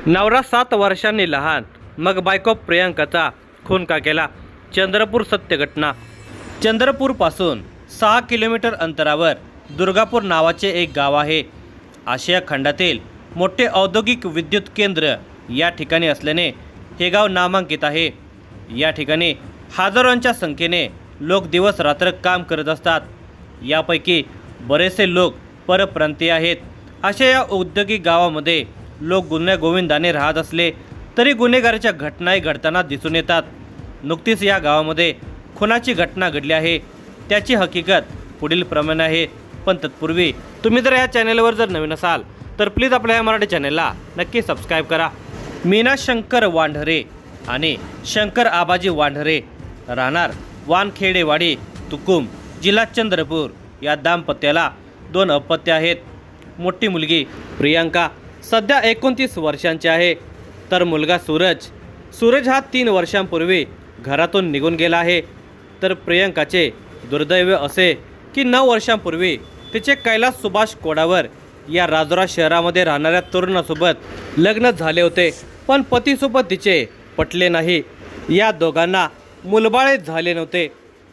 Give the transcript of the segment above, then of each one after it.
नवरा 7 वर्षांनी लहान, मग बायको प्रियांकाचा खून का केला? चंद्रपूर सत्य घटना। चंद्रपूरपासून 6 किलोमीटर अंतरावर दुर्गापूर नावाचे एक गाव आहे। आशिया खंडातील मोठे औद्योगिक विद्युत केंद्र या ठिकाणी असल्याने हे गाव नामांकित आहे। या ठिकाणी हजारोंच्या संख्येने लोक दिवस रात्र काम करत असतात। यापैकी बरेचसे लोक परप्रांतीय आहेत। अशा या औद्योगिक गावामध्ये लोक गुण्यागोविंदाने राहत असले तरी गुन्हेगारीच्या घटनाही घडताना दिसून येतात। नुकतीच या गावामध्ये खुनाची घटना घडली आहे। त्याची हकीकत पुढील प्रमाणे आहे, पण तत्पूर्वी तुम्ही जर या चॅनलवर जर नवीन असाल तर प्लीज आपल्या या मराठी चॅनलला नक्की सबस्क्राईब करा। मीना शंकर वांढरे आणि शंकर आबाजी वांढरे राहणार वानखेडेवाडी तुकुम जिल्हा चंद्रपूर या दाम्पत्याला 2 अपत्य आहेत। मोठी मुलगी प्रियांका सध्या 29 वर्षांची आहे, तर मुलगा सूरज हा 3 वर्षांपूर्वी घरातून निघून गेला आहे। तर प्रियांकाचे दुर्दैव असे की 9 वर्षांपूर्वी तिचे कैलास सुभाष कोडावर या राजुरा शहरामध्ये राहणाऱ्या तरुणासोबत लग्न झाले होते, पण पतीसोबत तिचे पटले नाही। या दोघांना मुलबाळे झाले नव्हते।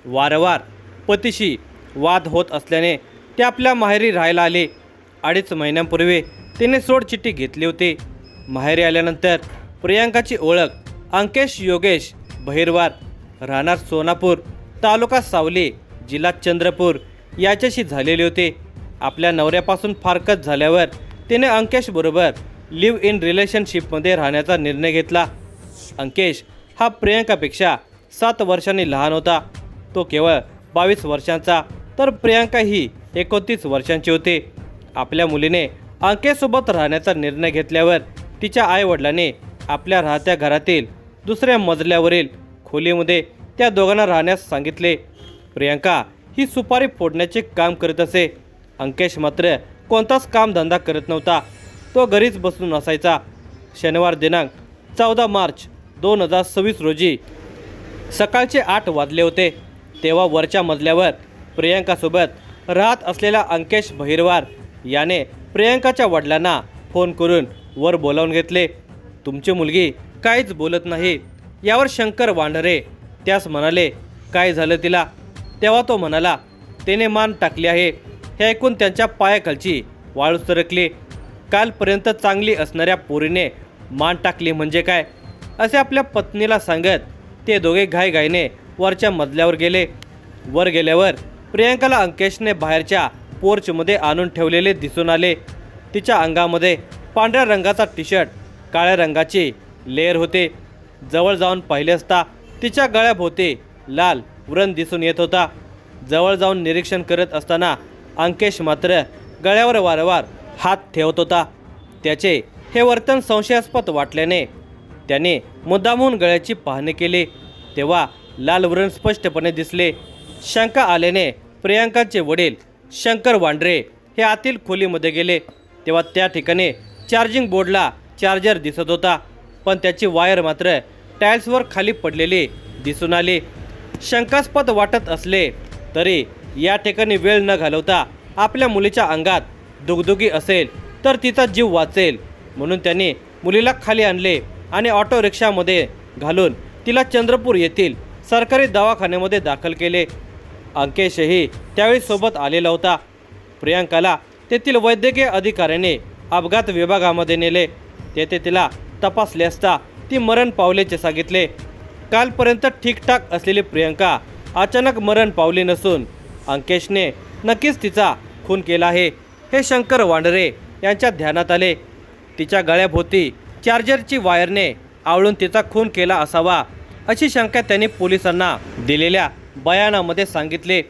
वारंवार पतीशी वाद होत असल्याने ते आपल्या माहेरी राहायला आले। 2.5 महिन्यांपूर्वी तिने सोडचिठ्ठी घेतली होती। माहेरी आल्यानंतर प्रियांकाची ओळख अंकेश योगेश बहिरवार राहणार सोनापूर तालुका सावली जिल्हा चंद्रपूर याच्याशी झालेली होती। आपल्या नवऱ्यापासून फारकत झाल्यावर तिने अंकेशबरोबर लिव्ह इन रिलेशनशिपमध्ये राहण्याचा निर्णय घेतला। अंकेश हा प्रियांकापेक्षा 7 वर्षांनी लहान होता। तो केवळ 22 वर्षांचा, तर प्रियांका ही 29 वर्षांची होती। आपल्या मुलीने अंकेशसोबत राहण्याचा निर्णय घेतल्यावर तिच्या आईवडिलांनी आपल्या राहत्या घरातील दुसऱ्या मजल्यावरील खोलीमध्ये त्या दोघांना राहण्यास सांगितले। प्रियांका ही सुपारी फोडण्याचे काम करत असे। अंकेश मात्र कोणताच कामधंदा करत नव्हता, तो घरीच बसून असायचा। शनिवार दिनांक 14 मार्च 2026 रोजी सकाळचे 8 वाजले होते, तेव्हा वरच्या मजल्यावर प्रियांकासोबत राहत असलेला अंकेश बहिरवार याने प्रियांकाच्या वडिलांना फोन करून वर बोलावून घेतले। तुमची मुलगी काहीच बोलत नाही। यावर शंकर वांढरे त्यास म्हणाले, काय झालं तिला? तेव्हा तो म्हणाला, तिने मान टाकली आहे। हे ऐकून त्यांच्या पायाखालची वाळू सरकली। कालपर्यंत चांगली असणाऱ्या पोरीने मान टाकली म्हणजे काय, असे आपल्या पत्नीला सांगत ते दोघे घाईघाईने वरच्या मजल्यावर गेले। वर गेल्यावर प्रियांकाला अंकेशने बाहेरच्या पोर्चमध्ये आणून ठेवलेले दिसून आले। तिच्या अंगामध्ये पांढऱ्या रंगाचा टी-शर्ट, काळ्या रंगाची लेअर होते। जवळ जाऊन पाहिले असता तिच्या गळ्याभोवती लाल व्रण दिसून येत होता। जवळ जाऊन निरीक्षण करत असताना अंकेश मात्र गळ्यावर वारंवार हात ठेवत होता। त्याचे हे वर्तन संशयास्पद वाटल्याने त्याने मुद्दामहून गळ्याची पाहणी केली, तेव्हा लाल व्रण स्पष्टपणे दिसले। शंका आल्याने प्रियांकाचे वडील शंकर वांढरे हे आतील खोलीमध्ये गेले, तेव्हा त्या ठिकाणी चार्जिंग बोर्डला चार्जर दिसत होता, पण त्याची वायर मात्र टाईल्सवर खाली पडलेली दिसून आली। शंकास्पद वाटत असले तरी या ठिकाणी वेळ न घालवता आपल्या मुलीच्या अंगात दुगदुगी असेल तर तिचा जीव वाचेल म्हणून त्यांनी मुलीला खाली आणले आणि ऑटो रिक्षामध्ये घालून तिला चंद्रपूर येथील सरकारी दवाखान्यामध्ये दाखल केले। अंकेशही त्यावेळी सोबत आलेला होता। प्रियांकाला तेथील वैद्यकीय अधिकाऱ्याने अपघात विभागामध्ये नेले। तेथे तिला तपासले असता ती मरण पावल्याचे सांगितले। कालपर्यंत ठीकठाक असलेली प्रियांका अचानक मरण पावली नसून अंकेशने नक्कीच तिचा खून केला आहे हे शंकर वांढरे यांच्या ध्यानात आले। तिच्या गळ्याभोवती चार्जरची वायरने आवळून तिचा खून केला असावा अशी शंका त्यांनी पोलिसांना दिलेल्या बयानामध्ये सांगितले।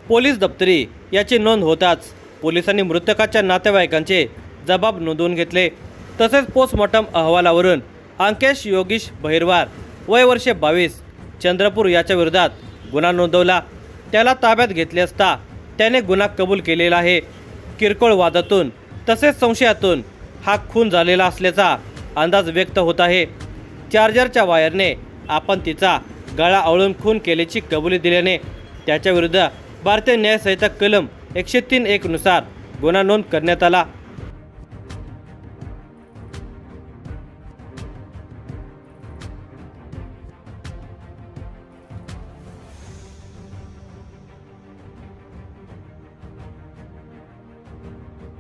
पोलीस दप्तरी याची नोंद होताच पोलिसांनी मृतकाच्या नातेवाईकांचे जबाब नोंदवून घेतले। तसेच पोस्टमॉर्टम अहवालावरून अंकेश योगेश बहिरवार वय वर्षे 22 चंद्रपूर याच्या विरोधात गुन्हा नोंदवला। त्याला ताब्यात घेतले असता त्याने गुन्हा कबूल केलेला आहे। किरकोळ वादातून तसेच संशयातून हा खून झालेला असल्याचा अंदाज व्यक्त होत आहे। चार्जरच्या वायरने आपण तिचा गळा आवळून खून केल्याची कबुली दिल्याने त्याच्याविरुद्ध भारतीय न्याय संहिता कलम 103(1) नुसार गुन्हा नोंद करण्यात आला।